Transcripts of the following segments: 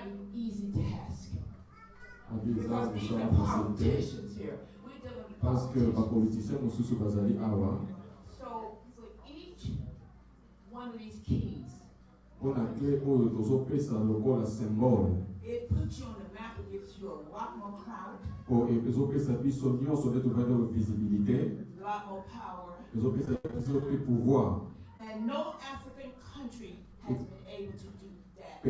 not an easy task. Because these are politicians here. We're dealing with politicians. So for each one of these keys, it puts you on the map, it gives you a lot more clout, a lot more power, and no African country has been able to do that.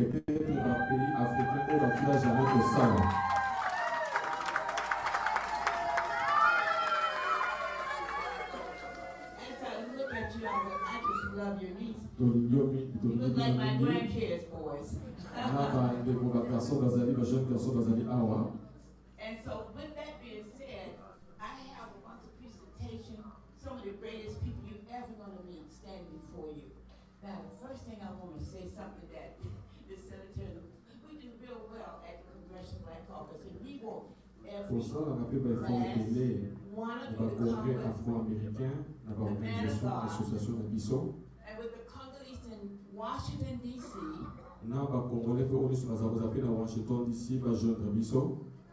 As I look at you, I just love your niece. You look like my grandkids, boys. And so with that being said, I have a bunch of presentation, some of the greatest people you're ever going to meet standing before you. Now, the first thing I want to say something that the senator, we do real well at the Congressional Black Caucus, and we want every last one of you to come and with the Congolese in Washington, D.C.,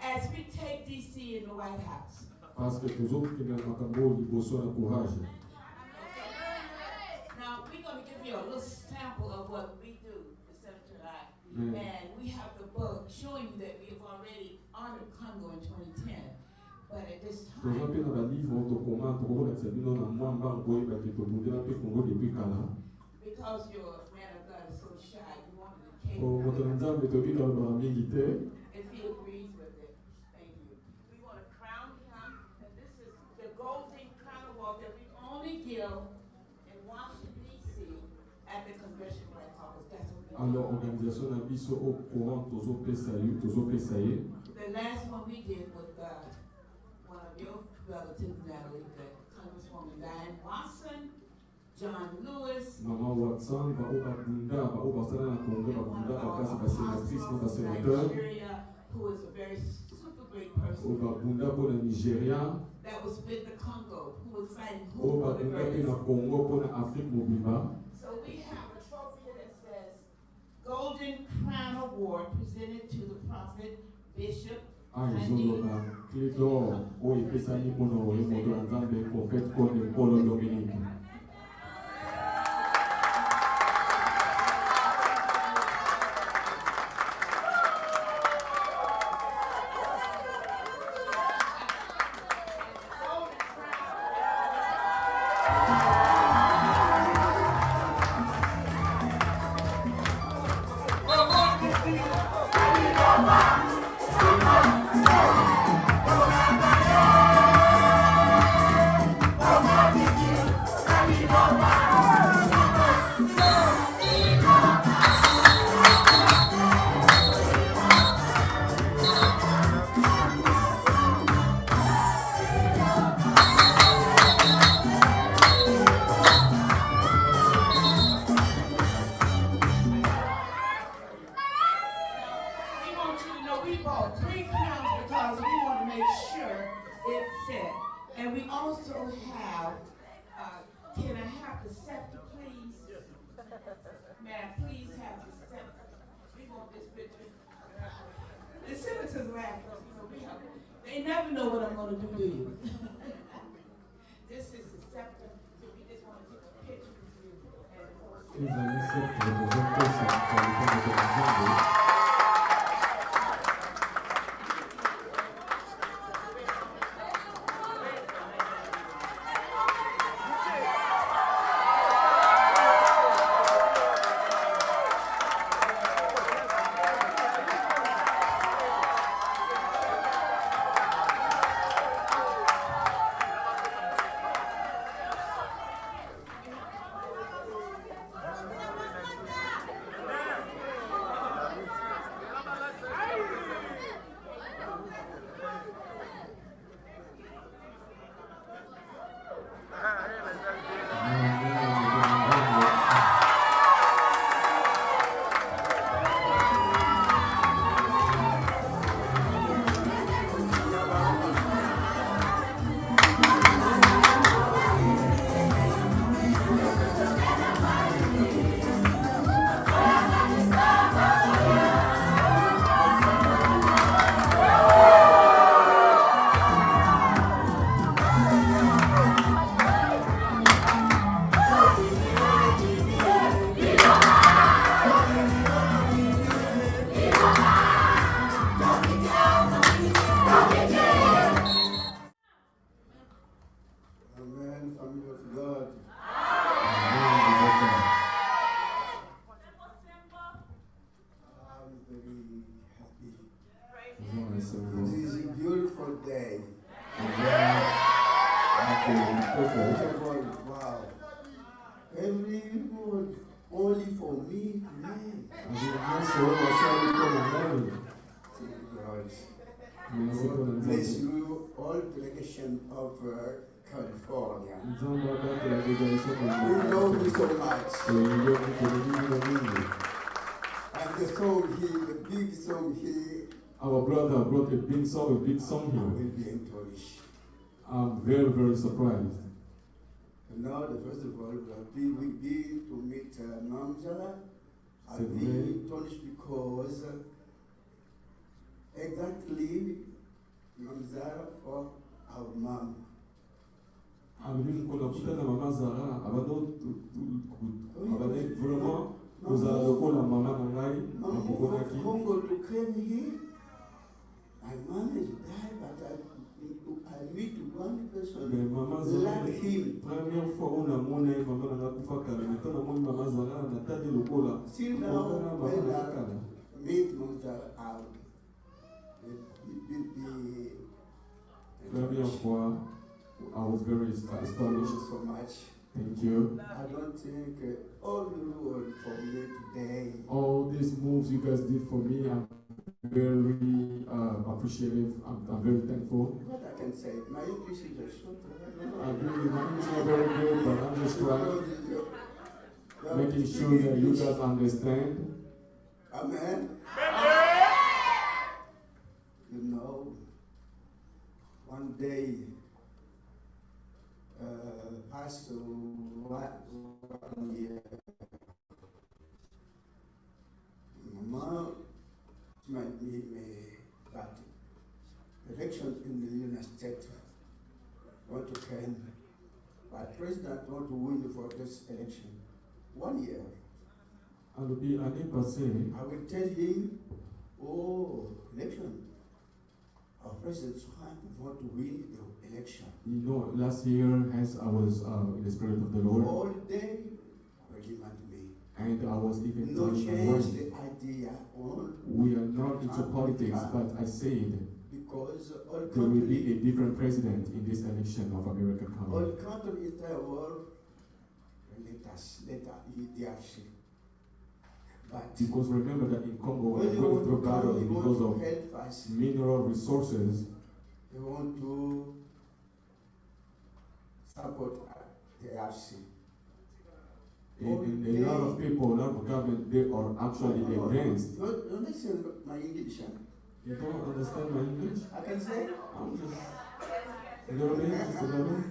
as we take D.C. in the White House. Now, we're going to give you a little sample of what we do, the Senator and I. And we have the book showing you that we have already honored Congo in 2010. But at this time, because your man of God is so shy, you wanted to take if he agrees with it. Thank you. We want to crown him, and this is the golden crown award that we only give in Washington, D.C. at the Congressional Black Caucus. That's what we do. The last one we did was one of your relatives, Natalie, the Congresswoman Diane Watson, John Lewis, Mama Watson, Nigeria, who is a very super great person. That was with the Congo, who was fighting So we have a trophy that says Golden Crown Award presented to the Prophet Bishop Prophet Khonde Mpolo Dominique. They never know what I'm going to do to you. This is the scepter, so we just want to take a picture with you. Wow. Every word only for me, man. God bless you, all delegation of California. You know me so much. And the song here, the big song here. Our brother brought a big song here. I will be encouraged. I'm very, very surprised. Now, the first of all, we be to meet Mamza. I'll be encouraged because exactly Mamza or our mom. Vraiment, nous allons la maman Nangai, Congo to came here. My mom is died, but I meet one person like him. Première fois on a monnaie, maman n'a pas fait carré. Maintenant on a maman Zara, on a tadé le cola. See now when I meet Mamza out, Première fois, I was very astonished. Thank you so much. Thank you. I don't think all the reward for me today. All these moves you guys did for me, I'm very appreciative. I'm very thankful. What I can say, my English is just I agree, my English is not very good, but I'm just trying, making sure that you guys understand. Amen. You know, one day, past 1 year, Mama might meet me, but election in the United States want to come, but President want to win for this election. 1 year. I will tell him, oh, election. Our President want to win the election. You know, last year as I was in the Spirit of the Lord. All day, working on me. And I was even no telling my change wife, the idea on. We are not into politics, but I said, because all there will be a different president in this election of American country. All country in the world, let us DRC. But because remember that in Congo, we're going through battle because of mineral resources. They want to support the DRC. And a lot of people, a lot of government, they are actually against. You understand my English? You don't understand my English? I can say. I'm just a little bit, just a little.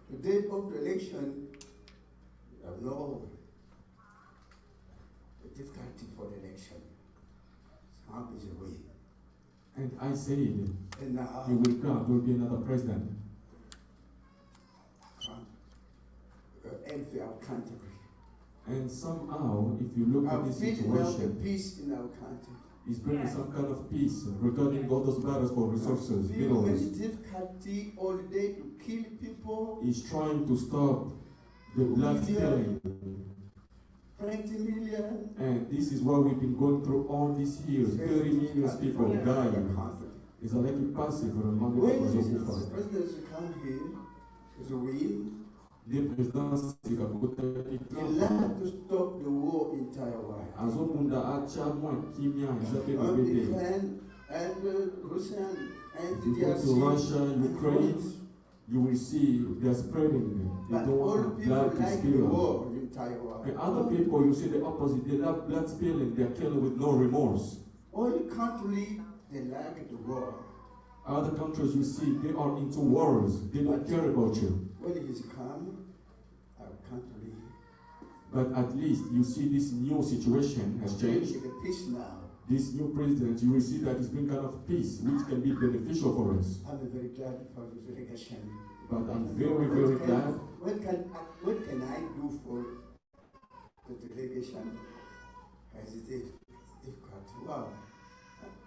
The day of the election, you know, the difficulty for the election. Trump is away. And I said, and now, he will come, there will be another president. Envy our country. And somehow, if you look at this situation, peace in our country. He's bringing some kind of peace, regarding all those battles for resources, minerals. Difficulty all day to kill people. He's trying to stop the blood spilling. 20 million. And this is what we've been going through all these years. 30 million people dying. It's like a passive or a money when the president come here, is a win. The president he left to stop the war in Taiwan. On Ukraine and Russia and to Russia, Ukraine, you will see they're spreading. They don't want blood to spill. And other people, you see the opposite. They love blood spilling. They're killing with no remorse. All countries, they like the war. Other countries, you see, they are into wars. They don't care about you. When it is calm, our country. But at least you see this new situation has changed. Peace now. This new president, you will see that it's been kind of peace, which can be beneficial for us. I'm very glad for this delegation. But I'm very, very glad. What can I do for the delegation? As it is difficult. Wow.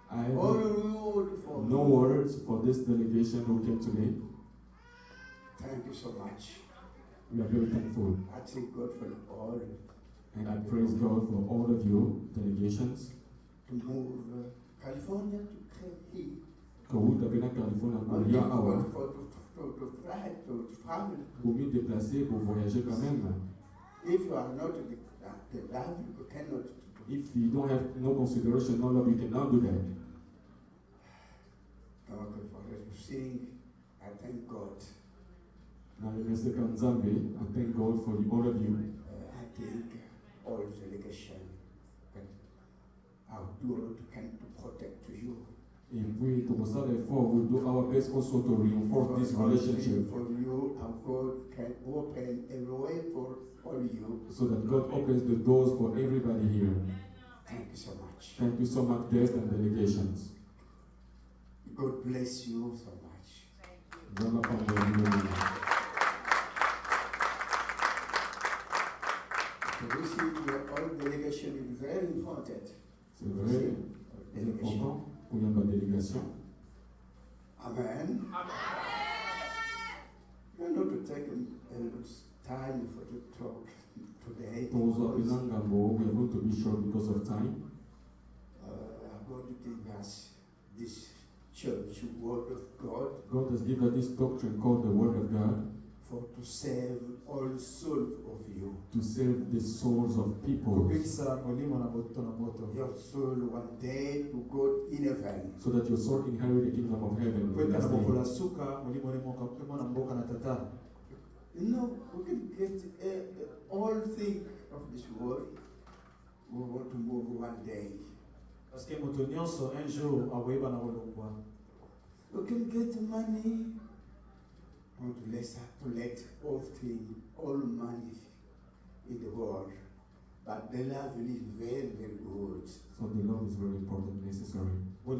I have no words for this delegation who came today. Thank you so much. We are very thankful. I thank God for all. And I praise God for all of you, delegations. To move California to come here. Only to travel. Vous m'y déplacer pour voyager quand même. If you are not the love, you cannot do. If you don't have no consideration, no love, you cannot do that. Okay, for everything, I thank God. Now, Mr. Nzambe, I thank God for all of you. I think all delegation our do can protect you. Et puis, pour ça, therefore, we'll do our best also to reinforce this relationship. For you, and God can open a way for all you. So that God opens the doors for everybody here. Thank you so much. Thank you so much, guests and delegations. God bless you so much. To receive your own delegation is very important. C'est vrai, c'est important pour la délégation. Amen. We're not to take a time for the talk today. We are going to be short because of time. I'm going to give us this church word of God. God has given this doctrine called the Word of God. For to save all souls of you. To save the souls of people. Your soul one day to go in heaven. So that your soul inherit the kingdom of heaven. You know, we can get all things of this world. We want to move one day. We can get money. Want to let all things, all money in the world. But the love is very, very good. So the love is very important, necessary. It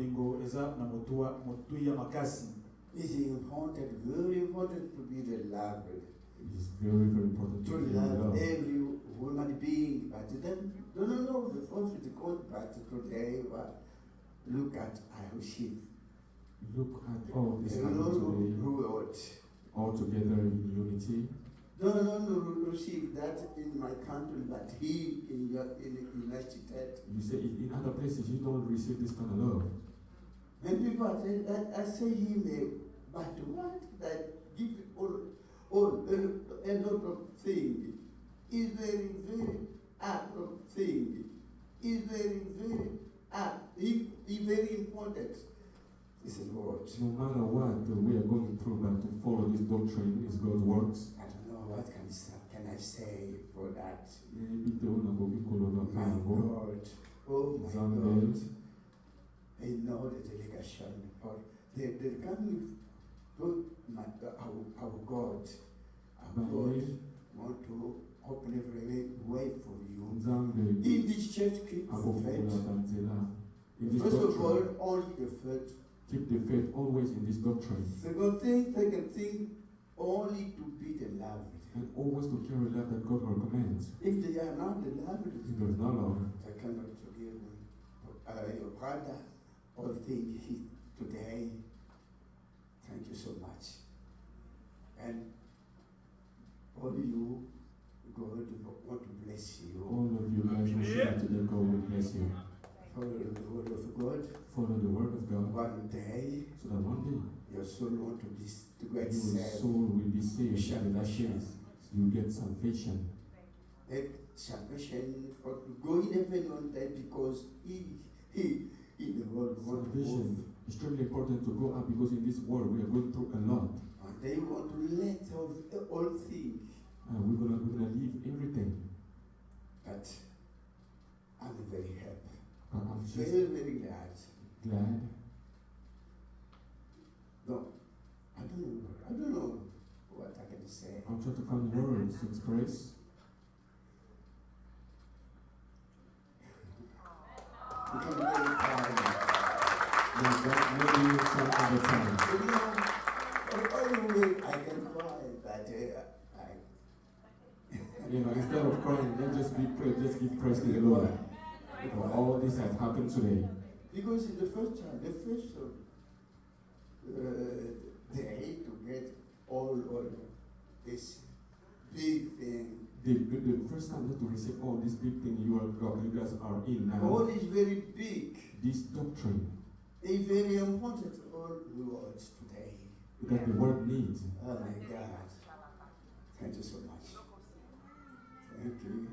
is important, very important to be the love. It is very, very important to love every human being. But then, no, the Prophet Khonde, but today, look at our sheep. Look at all this today. All together in unity. No, receive that in my country, but he in the United States. You say in other places you don't receive this kind of love. When people say that, I say him, but what that give all a lot of things is very, very act of thing is very, very important. This is what. No matter what we are going through, but to follow this doctrine is God's works. I don't know what can I say for that. My God, oh my Nzambe. God. I know the delegation, or they're coming to our God. Our God want to open every way for you. Nzambe. In this church, keep the faith. First of all, only the faith. Keep the faith always in this doctrine. Second thing, second thing, only to be the love. And always to carry love that God recommends. If they are not the love, if there is no love, they cannot forgive your brother all things today. Thank you so much. And all you, God want to bless you. All of you guys will say today, God will bless you. Follow the word of God. Follow the word of God. One day, so that one day, your soul want to get your saved. soul will be saved. You get salvation. That salvation for to go in heaven one day because he in the world want to move. Extremely important to go up because in this world we are going through a lot. And they want to let all things. And we're gonna leave everything. But I'm very happy. I'm very, very glad. Glad. No, I don't know what I can say. I'm trying to find words to express. You can make time. Maybe some other time. Anyway, I can cry, but instead of crying, let's just give praise to the Lord. For all this has happened today. Because it's the first time, the first day to get all this big thing. The first time that to receive all this big thing you guys are in now. All is very big. This doctrine. a very important words today. That the world needs. Oh my God. Thank you so much. Thank you.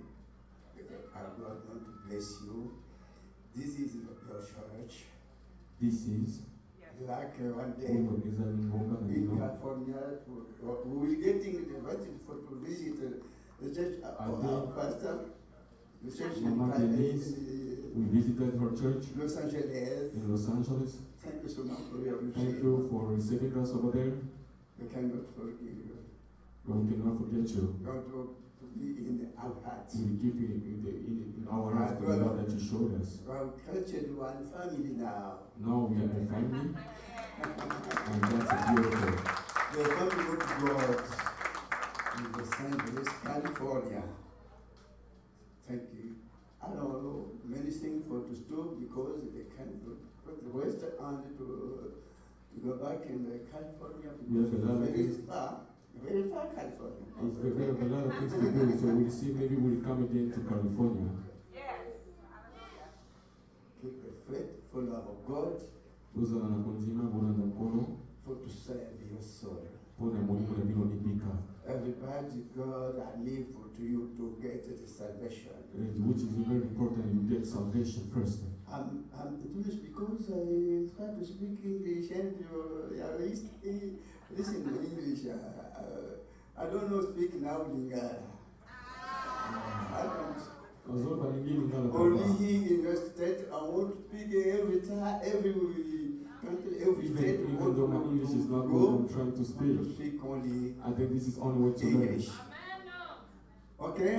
God want to bless you. This is your church. This is like one day in California, we will getting invited to visit the church. Our pastor, the church we visited her church Los Angeles. In Los Angeles. Thank you so much for your Thank you for receiving us over there. We cannot forgive you. We cannot forget you. God will be in our hearts. We will keep you in our hearts the love that you showed us. We have cultured one family now. Now we are a family. And that's beautiful. The family of God in Los Angeles, California. Thank you. I don't know many things for to stop because they can't put the west end to go back in California because it's very far California. We have a lot of things to do, so we'll see maybe we'll come again to California. Yes. Keep a faithful love of God for to save your soul. Everybody, God, I live for to you to get the salvation. Which is very important, you get salvation first. I'm English because I try to speak English and you listen to English. I don't know speak now Lingala. I don't. Only here in the state, I want to speak every time, every country, every state. Even though my English is not good, I'm trying to speak. Only I think this is only way to English. learn. Okay?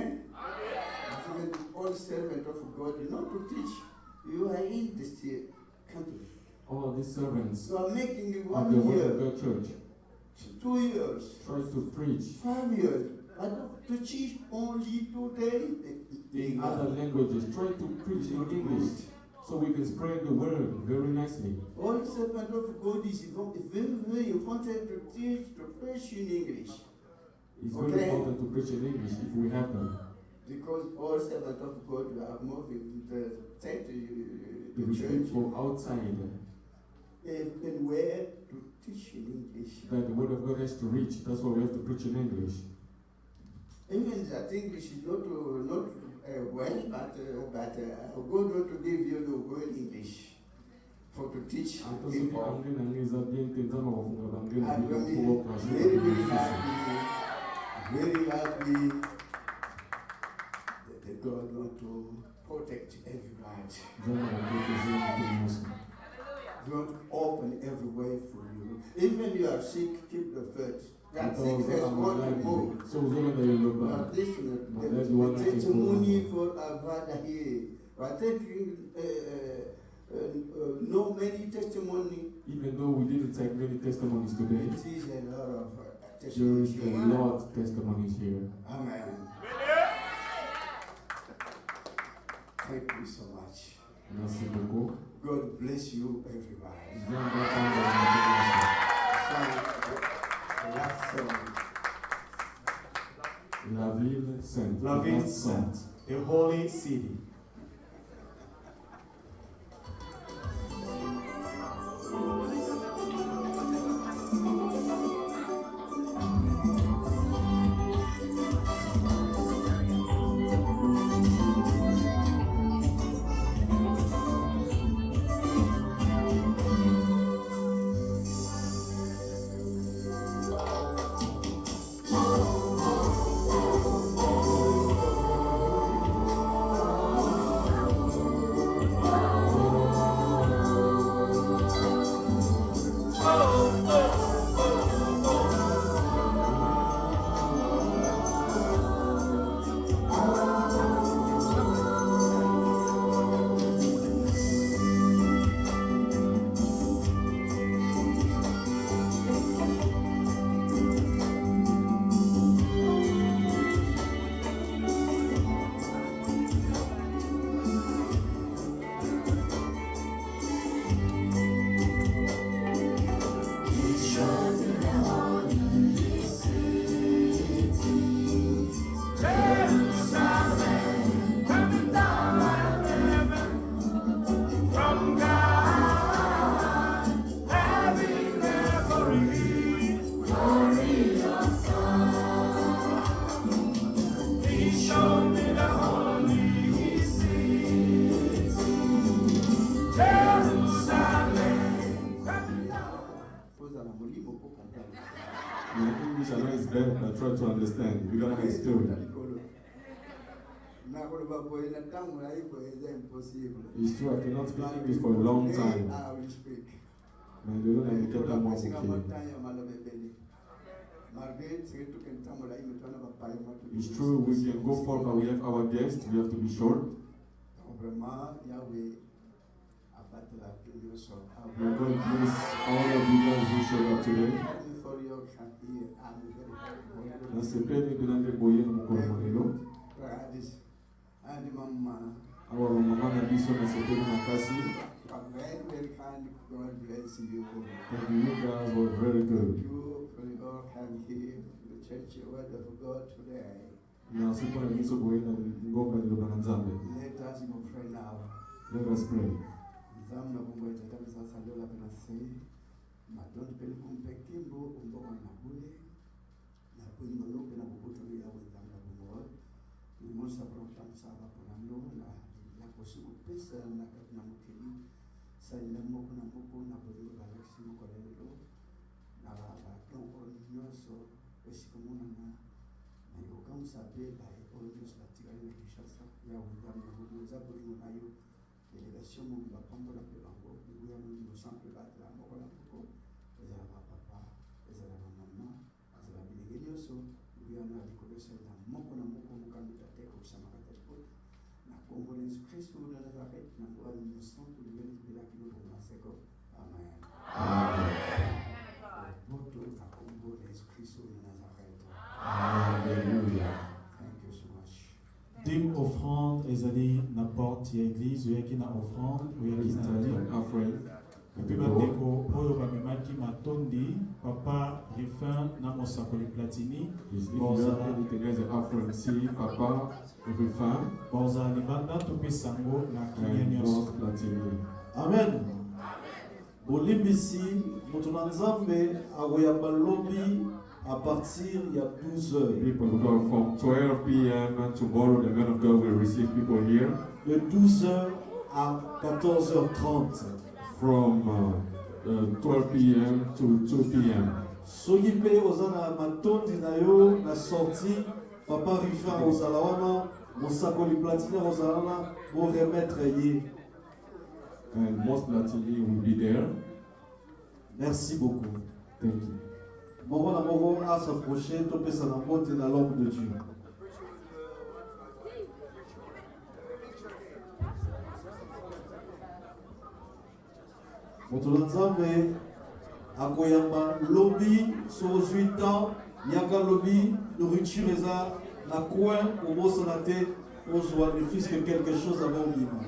Even all servant of God, not to teach. You are in this country. All these servants You are making it of 1 the Word year, of God Church 2 years, try to preach 5 years. I don't to teach only 2 days. in other languages. Try to preach in English so we can spread the word very nicely. All servant of God is very, very important to teach, to preach in English. It's very important to preach in English if we have them. Because all servants of God are moving the state, the We church, go outside. and where to teach in English. That the word of God has to reach. That's why we have to preach in English. Even that English is not well, but God want to give you the word English for to teach people. I'm very happy that God want to protect everybody. God open every way for you. Even you are sick, keep the faith. That sickness won't move. The testimony for our brother here. I think no many testimony. Even though we didn't take many testimonies today, It is a lot of there testimonies is a here. lot of testimonies here. Amen. Thank you so much. Merci beaucoup. God bless you, everybody. Last song. La ville sainte. La ville sainte, a holy city. Oh, English, I know it's bad, but try to understand. We gotta have spirit. It's true, I cannot speak English for a long time. Mais de l'autre, il est tellement It's true, we can go far, but we have our guests, we have to be short. We're going to bless all of you guys who showed up today. Our mama na biso na sepeli makasi. God bless you. Thank you, you guys were very good. You all can hear the church word of God today. Let us go pray now. Let us pray. Dim offrande ezali n'importe église qui na offrande ou église na offering. Et puis bandeko oyo bamemaki matondi papa Rifin na mosakoli platini bozala libanda topesa yango na kimia nyonso. Amen. Bolimbisi moto na Nzambe akoyamba lobi à partir il y a 12 heures. People will go from 12 p.m. tomorrow. The men of God will receive people here. De 12 heures à 14h30. From 12 p.m. to 2 p.m. Soki pe ozana matondi na yo na sortie papa Rifin ozala wana mosakoli platini ozala wana pour remettre ye. And most platini will be there. Merci beaucoup. Thank you. Maman la maman à s'approcher, topé sa la monte dans l'ombre de Dieu. Moto Nzambe akoyamba lobby sur 8 ans, yaka lobby nourriture eza na coin au mot sonaté on soit le fils que quelque chose avant bima.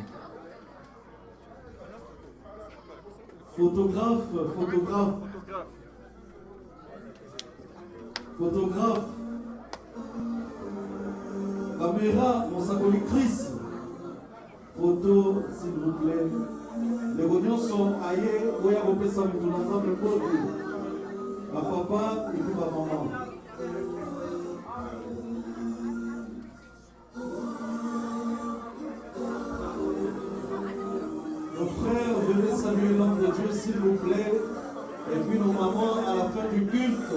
Photographe, caméra, mon sacoli Chris. Photo, s'il vous plaît. Les rognons sont ailleurs, où il y a repris ça, mais tout l'ensemble, ma papa et puis ma maman. Nos frères, venez saluer l'homme de Dieu, s'il vous plaît. Et puis nos mamans, à la fin du culte,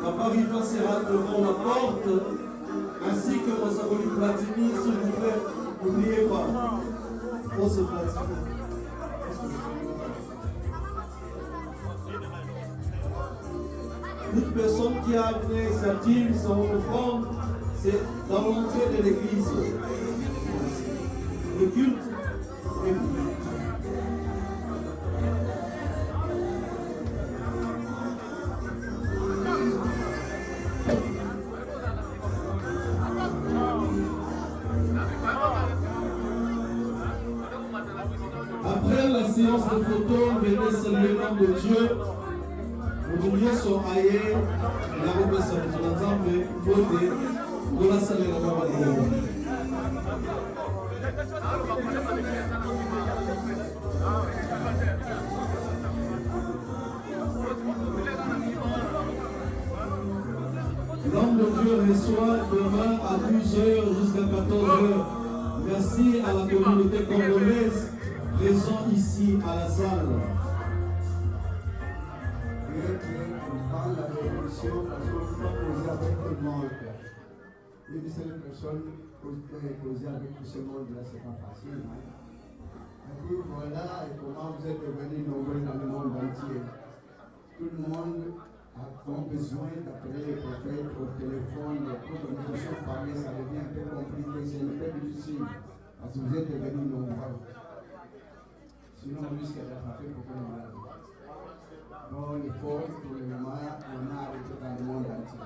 Papa Rifin sera devant la porte, ainsi que mon Sagoli Platini, s'il vous plaît, n'oubliez pas. On se platine. Toute personne qui a amené sa dîme, son offrande, c'est dans l'entrée de l'église. Le culte est public. Après la séance de photos, venez saluer l'homme de Dieu. Nous voulions son aïe, la représentante de Nzambe, voter, pour la saluer la maman. L'homme de Dieu reçoit demain à 12h jusqu'à 14h. Merci à la communauté congolaise présente ici à la salle. question parce qu'on ne peut pas poser avec tout le monde. Une seule personne poser avec tout ce monde-là, c'est pas facile. Hein? Et puis voilà comment vous êtes devenus nombreux dans le monde entier. Tout le monde a besoin d'appeler les prophètes au téléphone pour donner des choses parler, ça devient un peu compliqué, c'est un peu difficile. Parce que vous êtes devenus nombreux. Sinon, on risque d'attraper beaucoup de maladies. Donc, il faut, pour le moment, on a arrêté dans le monde entier.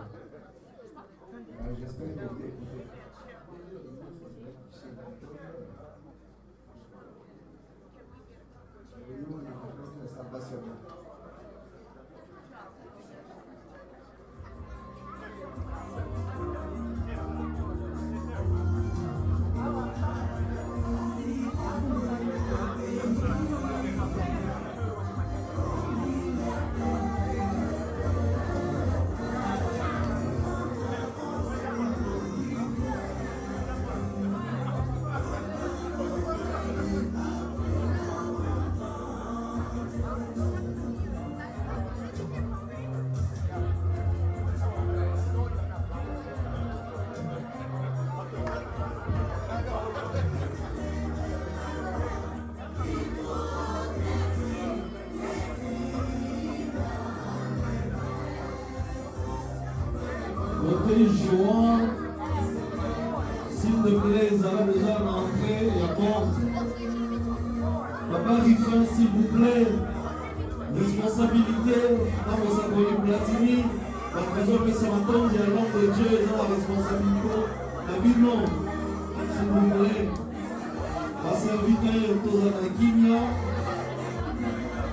J'espère que vous écoutez. Et nous, on a compris que ça passe bien. Joie, s'il te plaît, ils avaient déjà l'entrée et la porte. Papa Rifin, s'il vous plaît, responsabilité dans vos sacrés platini, la présence de Saint-Antoine, il y a l'homme de Dieu, ils ont la responsabilité. La Bible, s'il vous plaît, la serviteur de la Kimia,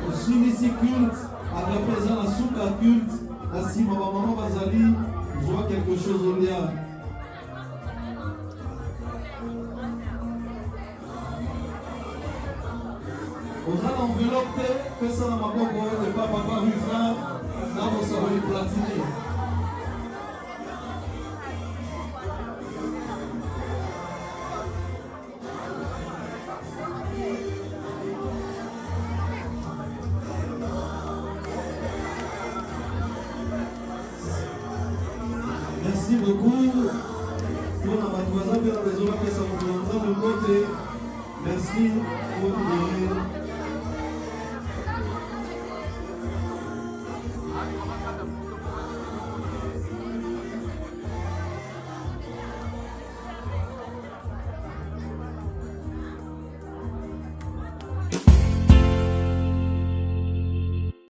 au Sunisi culte, à la présence de la Souka culte, la Sima Maman Bazali. Je vois quelque chose au lien. On a l'enveloppe, que ça n'a pas encore de papa Rufin, dans mon salon platiné. Merci beaucoup pour la mademoiselle de la maison que ça nous prendra de côté. Merci.